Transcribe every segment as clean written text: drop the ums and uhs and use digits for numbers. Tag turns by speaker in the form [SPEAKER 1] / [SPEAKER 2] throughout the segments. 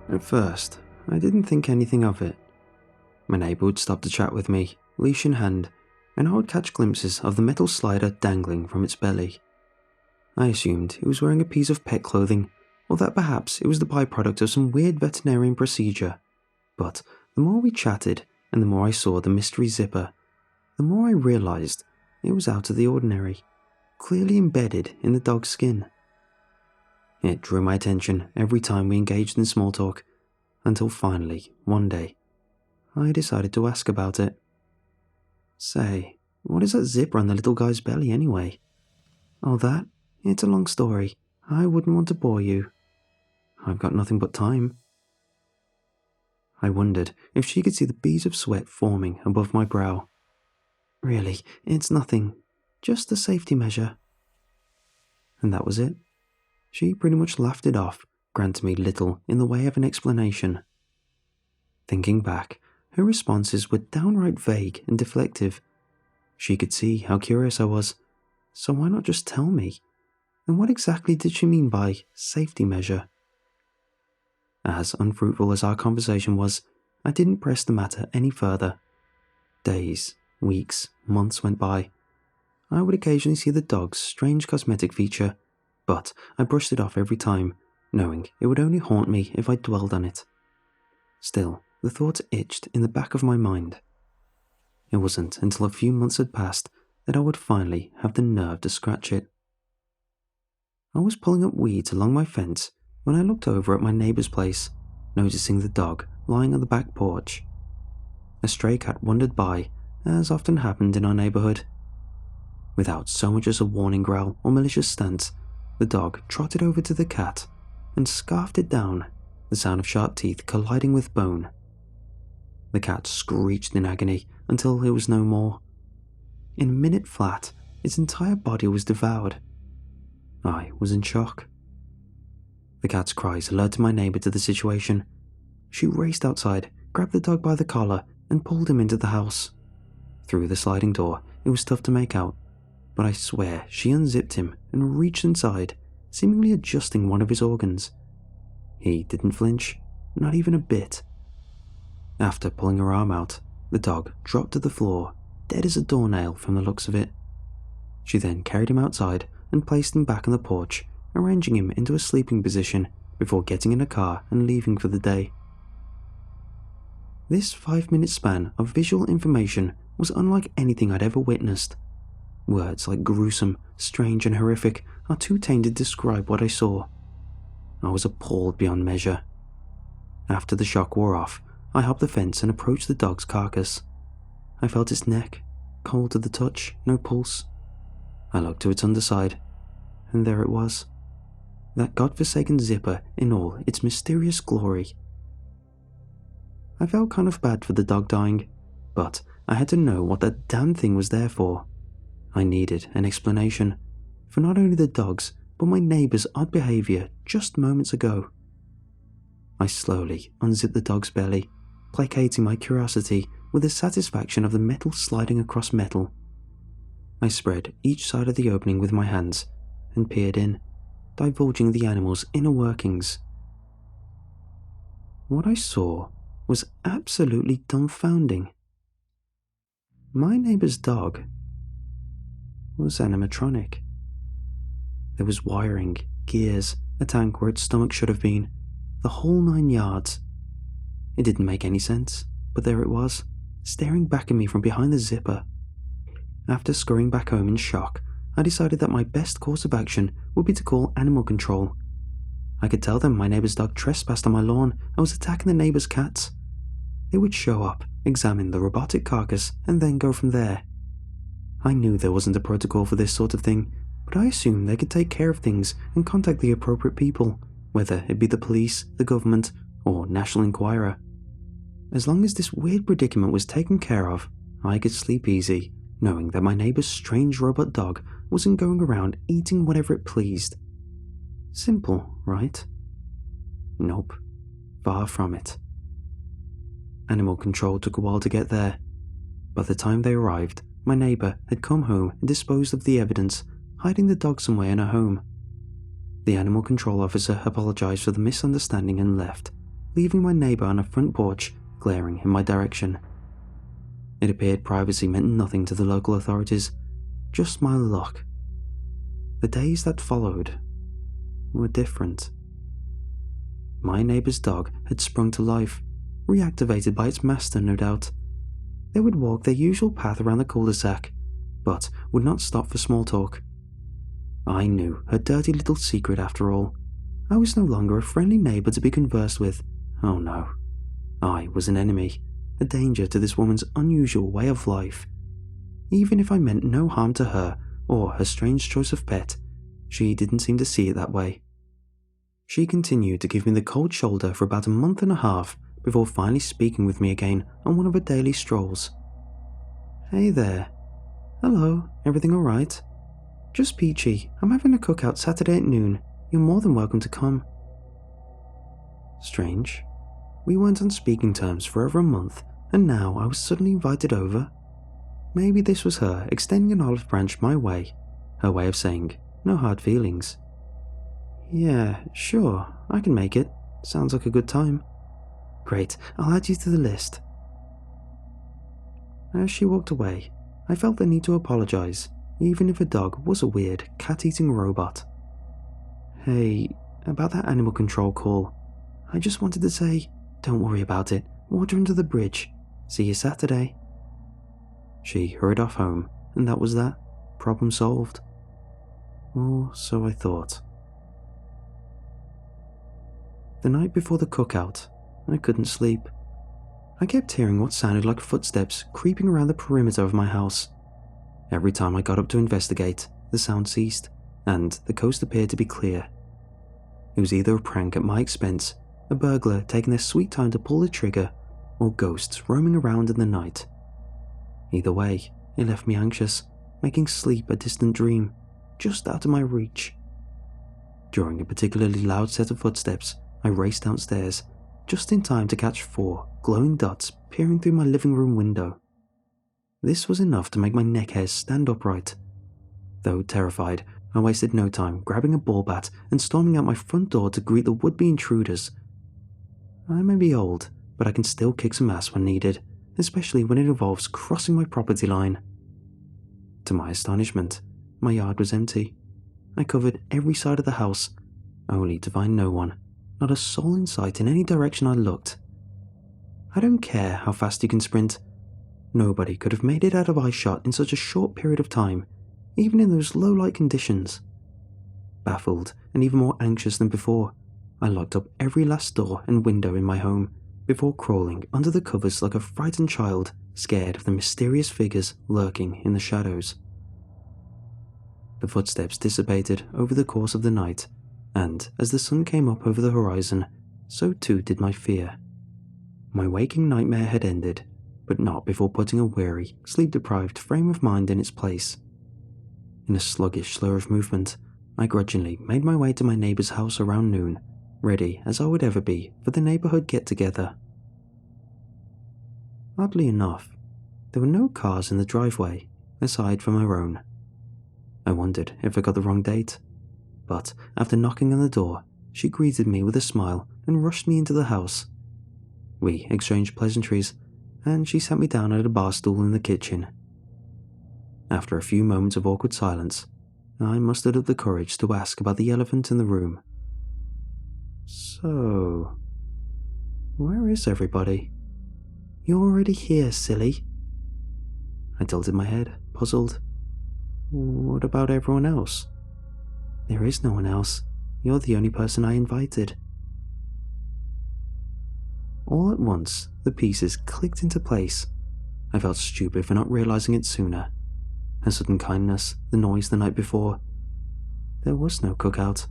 [SPEAKER 1] At first, I didn't think anything of it. My neighbour would stop to chat with me, leash in hand, and I would catch glimpses of the metal slider dangling from its belly. I assumed it was wearing a piece of pet clothing, or that perhaps it was the byproduct of some weird veterinarian procedure. But the more we chatted, and the more I saw the mystery zipper, the more I realised it was out of the ordinary, clearly embedded in the dog's skin. It drew my attention every time we engaged in small talk, until finally, one day, I decided to ask about it. Say, what is that zipper on the little guy's belly anyway? Oh, that? It's a long story. I wouldn't want to bore you. I've got nothing but time. I wondered if she could see the beads of sweat forming above my brow. Really, it's nothing. Just a safety measure. And that was it. She pretty much laughed it off, granting me little in the way of an explanation. Thinking back, her responses were downright vague and deflective. She could see how curious I was, so why not just tell me? And what exactly did she mean by safety measure? As unfruitful as our conversation was, I didn't press the matter any further. Days, weeks, months went by. I would occasionally see the dog's strange cosmetic feature, but I brushed it off every time, knowing it would only haunt me if I dwelled on it. Still, the thought itched in the back of my mind. It wasn't until a few months had passed that I would finally have the nerve to scratch it. I was pulling up weeds along my fence when I looked over at my neighbour's place, noticing the dog lying on the back porch. A stray cat wandered by, as often happened in our neighbourhood. Without so much as a warning growl or malicious stance, the dog trotted over to the cat and scarfed it down, the sound of sharp teeth colliding with bone. The cat screeched in agony until it was no more. In a minute flat, its entire body was devoured. I was in shock. The cat's cries alerted my neighbour to the situation. She raced outside, grabbed the dog by the collar, and pulled him into the house. Through the sliding door, it was tough to make out, but I swear she unzipped him and reached inside, seemingly adjusting one of his organs. He didn't flinch, not even a bit. After pulling her arm out, the dog dropped to the floor, dead as a doornail from the looks of it. She then carried him outside and placed him back on the porch, arranging him into a sleeping position before getting in a car and leaving for the day. This 5-minute span of visual information was unlike anything I'd ever witnessed. Words like gruesome, strange, and horrific are too tame to describe what I saw. I was appalled beyond measure. After the shock wore off, I hopped the fence and approached the dog's carcass. I felt its neck, cold to the touch, no pulse. I looked to its underside, and there it was. That godforsaken zipper in all its mysterious glory. I felt kind of bad for the dog dying, but I had to know what that damn thing was there for. I needed an explanation, for not only the dog's, but my neighbour's odd behaviour just moments ago. I slowly unzipped the dog's belly, placating my curiosity with the satisfaction of the metal sliding across metal. I spread each side of the opening with my hands and peered in, divulging the animal's inner workings. What I saw was absolutely dumbfounding. My neighbour's dog was animatronic. There was wiring, gears, a tank where its stomach should have been, the whole 9 yards. It didn't make any sense, but there it was, staring back at me from behind the zipper. After scurrying back home in shock, I decided that my best course of action would be to call animal control. I could tell them my neighbour's dog trespassed on my lawn and was attacking the neighbour's cats. They would show up, examine the robotic carcass, and then go from there. I knew there wasn't a protocol for this sort of thing, but I assumed they could take care of things and contact the appropriate people, whether it be the police, the government, or National Enquirer. As long as this weird predicament was taken care of, I could sleep easy, knowing that my neighbour's strange robot dog wasn't going around eating whatever it pleased. Simple, right? Nope. Far from it. Animal control took a while to get there. By the time they arrived, my neighbour had come home and disposed of the evidence, hiding the dog somewhere in her home. The animal control officer apologised for the misunderstanding and left, leaving my neighbour on a front porch glaring in my direction. It appeared privacy meant nothing to the local authorities, just my luck. The days that followed were different. My neighbour's dog had sprung to life, reactivated by its master, no doubt. They would walk their usual path around the cul-de-sac, but would not stop for small talk. I knew her dirty little secret after all. I was no longer a friendly neighbour to be conversed with. Oh no. I was an enemy, a danger to this woman's unusual way of life. Even if I meant no harm to her or her strange choice of pet, she didn't seem to see it that way. She continued to give me the cold shoulder for about a month and a half before finally speaking with me again on one of her daily strolls. "Hey there. Hello, everything alright? Just peachy, I'm having a cookout Saturday at noon. You're more than welcome to come." Strange. We weren't on speaking terms for over a month, and now I was suddenly invited over. Maybe this was her extending an olive branch my way, her way of saying, no hard feelings. "Yeah, sure, I can make it. Sounds like a good time." "Great, I'll add you to the list." As she walked away, I felt the need to apologize, even if a dog was a weird, cat-eating robot. "Hey, about that animal control call, I just wanted to say, don't worry about it. Water under the bridge. See you Saturday." She hurried off home, and that was that. Problem solved. Or so I thought. The night before the cookout, I couldn't sleep. I kept hearing what sounded like footsteps creeping around the perimeter of my house. Every time I got up to investigate, the sound ceased, and the coast appeared to be clear. It was either a prank at my expense, a burglar taking their sweet time to pull the trigger, or ghosts roaming around in the night. Either way, it left me anxious, making sleep a distant dream, just out of my reach. During a particularly loud set of footsteps, I raced downstairs, just in time to catch 4 glowing dots peering through my living room window. This was enough to make my neck hairs stand upright. Though terrified, I wasted no time grabbing a ball bat and storming out my front door to greet the would-be intruders. I may be old, but I can still kick some ass when needed, especially when it involves crossing my property line. To my astonishment, my yard was empty. I covered every side of the house, only to find no one, not a soul in sight in any direction I looked. I don't care how fast you can sprint. Nobody could have made it out of eyeshot in such a short period of time, even in those low-light conditions. Baffled and even more anxious than before, I locked up every last door and window in my home before crawling under the covers like a frightened child, scared of the mysterious figures lurking in the shadows. The footsteps dissipated over the course of the night, and as the sun came up over the horizon, so too did my fear. My waking nightmare had ended, but not before putting a weary, sleep-deprived frame of mind in its place. In a sluggish slur of movement, I grudgingly made my way to my neighbour's house around noon, ready as I would ever be for the neighbourhood get-together. Oddly enough, there were no cars in the driveway, aside from our own. I wondered if I got the wrong date, but after knocking on the door, she greeted me with a smile and rushed me into the house. We exchanged pleasantries, and she sat me down at a bar stool in the kitchen. After a few moments of awkward silence, I mustered up the courage to ask about the elephant in the room. "So, where is everybody?" "You're already here, silly." I tilted my head, puzzled. "What about everyone else?" "There is no one else. You're the only person I invited." All at once, the pieces clicked into place. I felt stupid for not realizing it sooner. Her sudden kindness, the noise the night before. There was no cookout.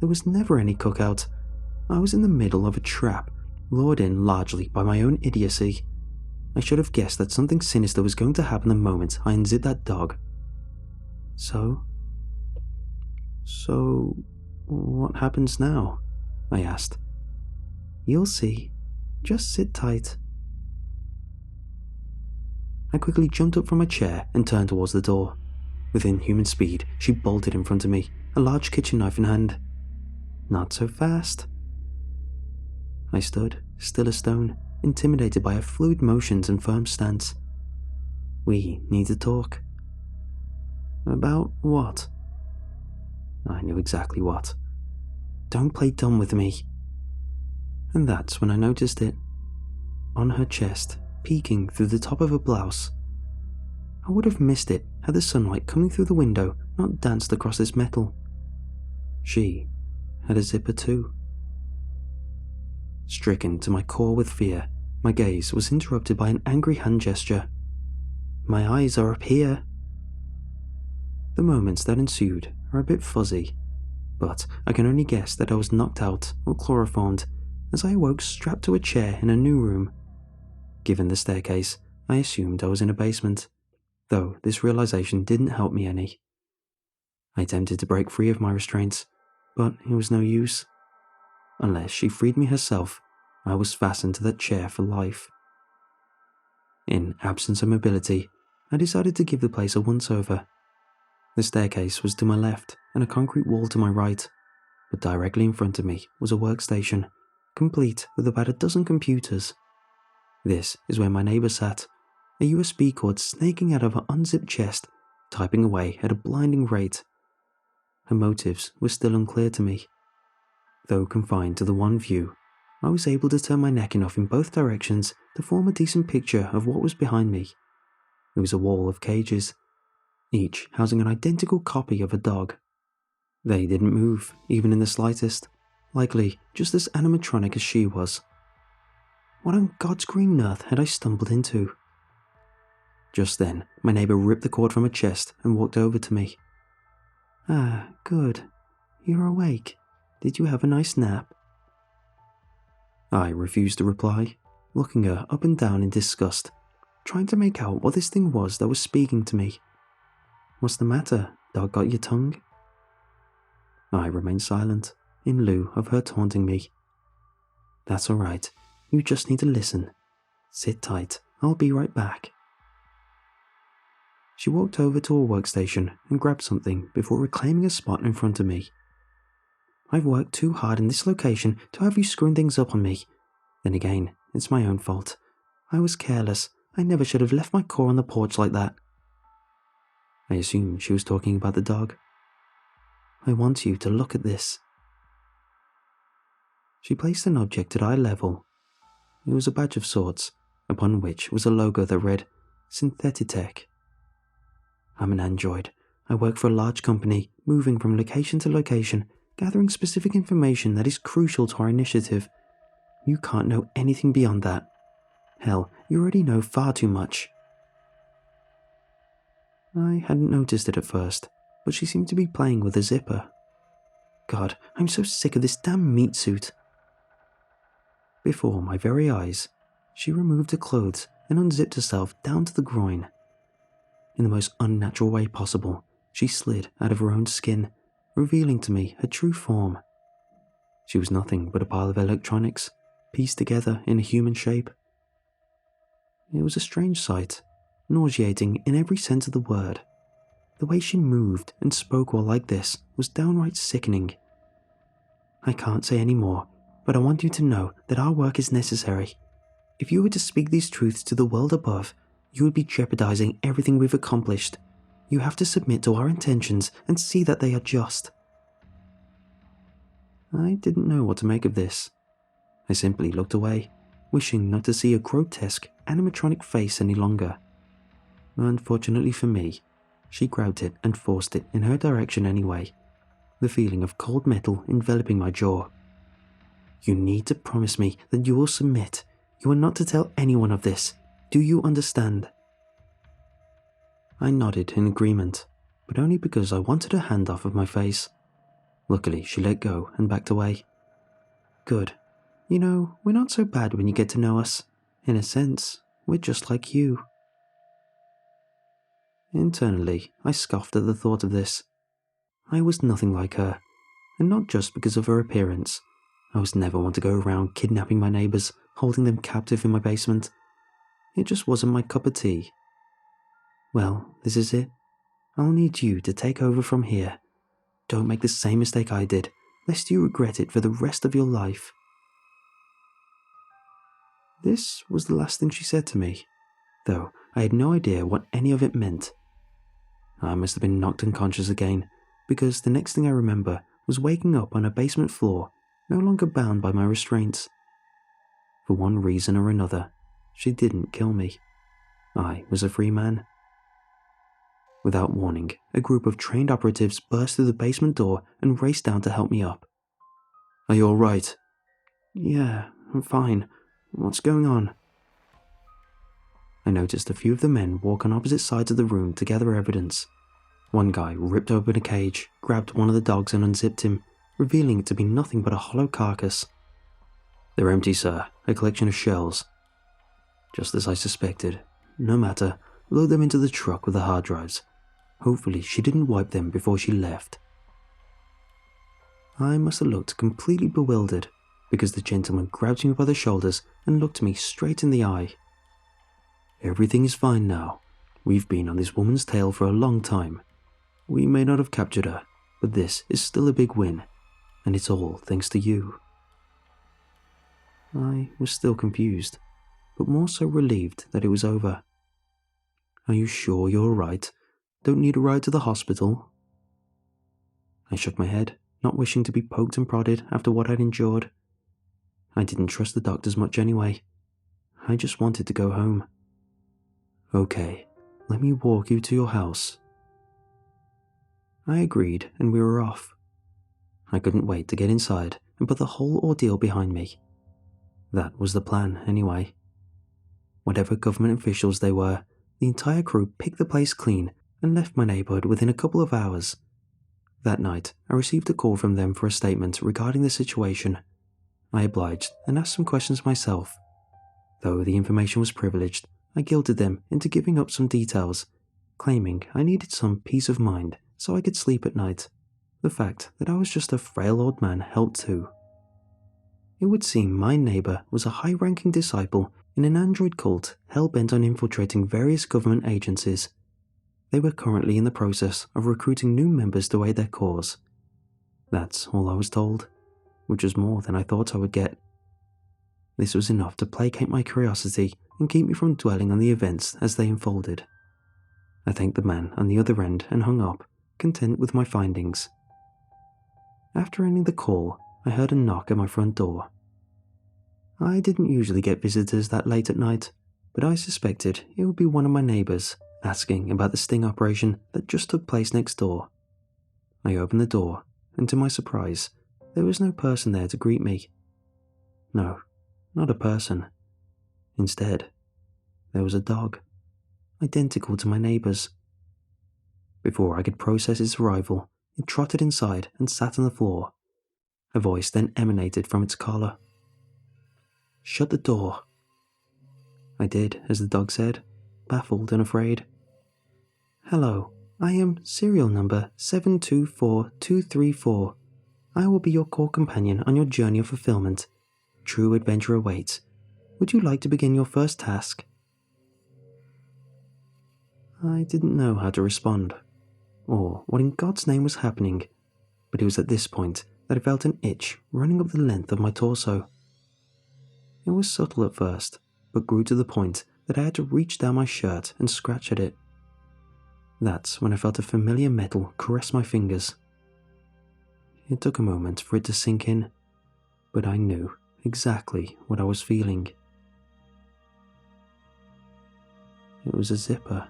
[SPEAKER 1] There was never any cookout. I was in the middle of a trap, lured in largely by my own idiocy. I should have guessed that something sinister was going to happen the moment I unzipped that dog. So, what happens now?" I asked. "You'll see. Just sit tight." I quickly jumped up from my chair and turned towards the door. With inhuman speed, she bolted in front of me, a large kitchen knife in hand. "Not so fast." I stood, still as stone, intimidated by her fluid motions and firm stance. We need to talk. About what? I knew exactly what. Don't play dumb with me. And that's when I noticed it. On her chest, peeking through the top of her blouse. I would have missed it had the sunlight coming through the window not danced across this metal. She had a zipper too. Stricken to my core with fear, my gaze was interrupted by an angry hand gesture. My eyes are up here. The moments that ensued are a bit fuzzy, but I can only guess that I was knocked out or chloroformed as I awoke strapped to a chair in a new room. Given the staircase, I assumed I was in a basement, though this realization didn't help me any. I attempted to break free of my restraints, but it was no use. Unless she freed me herself, I was fastened to that chair for life. In absence of mobility, I decided to give the place a once-over. The staircase was to my left and a concrete wall to my right, but directly in front of me was a workstation, complete with about a dozen computers. This is where my neighbour sat, a USB cord snaking out of her unzipped chest, typing away at a blinding rate. Her motives were still unclear to me. Though confined to the one view, I was able to turn my neck enough in both directions to form a decent picture of what was behind me. It was a wall of cages, each housing an identical copy of a dog. They didn't move, even in the slightest, likely just as animatronic as she was. What on God's green earth had I stumbled into? Just then, my neighbour ripped the cord from her chest and walked over to me. Ah, good. You're awake. Did you have a nice nap? I refused to reply, looking her up and down in disgust, trying to make out what this thing was that was speaking to me. What's the matter? Dog got your tongue? I remained silent, in lieu of her taunting me. That's alright. You just need to listen. Sit tight. I'll be right back. She walked over to her workstation and grabbed something before reclaiming a spot in front of me. I've worked too hard in this location to have you screwing things up on me. Then again, it's my own fault. I was careless. I never should have left my core on the porch like that. I assumed she was talking about the dog. I want you to look at this. She placed an object at eye level. It was a badge of sorts, upon which was a logo that read, Synthetic. I'm an android. I work for a large company, moving from location to location, gathering specific information that is crucial to our initiative. You can't know anything beyond that. Hell, you already know far too much. I hadn't noticed it at first, but she seemed to be playing with a zipper. God, I'm so sick of this damn meat suit. Before my very eyes, she removed her clothes and unzipped herself down to the groin. In the most unnatural way possible, she slid out of her own skin, revealing to me her true form. She was nothing but a pile of electronics, pieced together in a human shape. It was a strange sight, nauseating in every sense of the word. The way she moved and spoke while like this was downright sickening. I can't say any more, but I want you to know that our work is necessary. If you were to speak these truths to the world above, you would be jeopardizing everything we've accomplished. You have to submit to our intentions and see that they are just. I didn't know what to make of this. I simply looked away, wishing not to see a grotesque animatronic face any longer. Unfortunately for me, she grabbed it and forced it in her direction anyway, the feeling of cold metal enveloping my jaw. You need to promise me that you will submit. You are not to tell anyone of this. Do you understand? I nodded in agreement, but only because I wanted her hand off of my face. Luckily, she let go and backed away. Good. You know, we're not so bad when you get to know us. In a sense, we're just like you. Internally, I scoffed at the thought of this. I was nothing like her, and not just because of her appearance. I was never one to go around kidnapping my neighbours, holding them captive in my basement. It just wasn't my cup of tea. Well, this is it. I'll need you to take over from here. Don't make the same mistake I did, lest you regret it for the rest of your life. This was the last thing she said to me, though I had no idea what any of it meant. I must have been knocked unconscious again, because the next thing I remember was waking up on a basement floor, no longer bound by my restraints. For one reason or another, she didn't kill me. I was a free man. Without warning, a group of trained operatives burst through the basement door and raced down to help me up. "Are you alright?" "Yeah, I'm fine. What's going on?" I noticed a few of the men walk on opposite sides of the room to gather evidence. One guy ripped open a cage, grabbed one of the dogs and unzipped him, revealing it to be nothing but a hollow carcass. "They're empty, sir. A collection of shells." Just as I suspected. No matter, load them into the truck with the hard drives. Hopefully she didn't wipe them before she left. I must have looked completely bewildered, because the gentleman grabbed me by the shoulders and looked me straight in the eye. "Everything is fine now. We've been on this woman's tail for a long time. We may not have captured her, but this is still a big win, and it's all thanks to you." I was still confused, but more so relieved that it was over. "Are you sure you're alright? Don't need a ride to the hospital?" I shook my head, not wishing to be poked and prodded after what I'd endured. I didn't trust the doctors much anyway. I just wanted to go home. "Okay, let me walk you to your house." I agreed, and we were off. I couldn't wait to get inside and put the whole ordeal behind me. That was the plan, anyway. Whatever government officials they were, the entire crew picked the place clean and left my neighborhood within a couple of hours. That night, I received a call from them for a statement regarding the situation. I obliged and asked some questions myself. Though the information was privileged, I guilted them into giving up some details, claiming I needed some peace of mind so I could sleep at night. The fact that I was just a frail old man helped too. It would seem my neighbor was a high-ranking disciple in an android cult hell-bent on infiltrating various government agencies. They were currently in the process of recruiting new members to aid their cause. That's all I was told, which was more than I thought I would get. This was enough to placate my curiosity and keep me from dwelling on the events as they unfolded. I thanked the man on the other end and hung up, content with my findings. After ending the call, I heard a knock at my front door. I didn't usually get visitors that late at night, but I suspected it would be one of my neighbors asking about the sting operation that just took place next door. I opened the door, and to my surprise, there was no person there to greet me. No, not a person. Instead, there was a dog, identical to my neighbor's. Before I could process its arrival, it trotted inside and sat on the floor. A voice then emanated from its collar. "Shut the door." I did as the dog said, baffled and afraid. "Hello, I am serial number 724234. I will be your core companion on your journey of fulfillment. True adventure awaits. Would you like to begin your first task?" I didn't know how to respond, or what in God's name was happening, but it was at this point that I felt an itch running up the length of my torso. It was subtle at first, but grew to the point that I had to reach down my shirt and scratch at it. That's when I felt a familiar metal caress my fingers. It took a moment for it to sink in, but I knew exactly what I was feeling. It was a zipper.